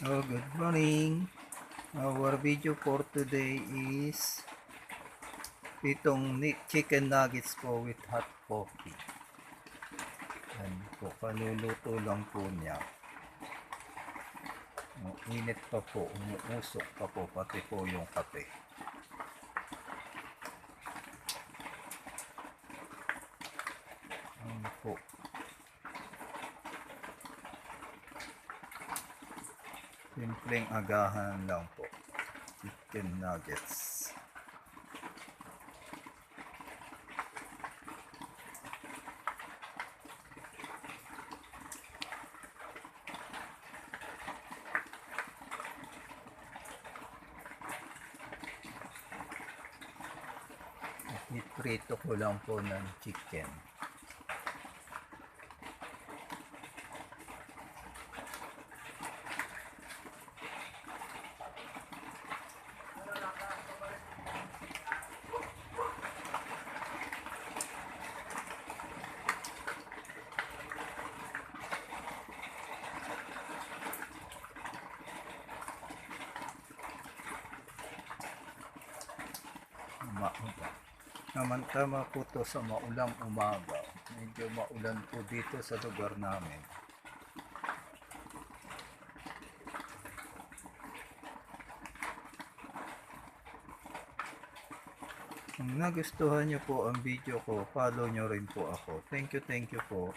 Oh, good morning. Our video for today is chicken nuggets po with hot coffee. Yan po, kaluluto lang po niya. Init pa po, umuusok pa po, pati po yung kape. Yan po. Simpleng agahan lang po. Chicken nuggets. Iprito ko lang po ng chicken. Tama po to sa maulang umaga. Medyo maulan po dito sa lugar namin. Kung nagustuhan nyo po ang video ko, follow nyo rin po ako. Thank you po.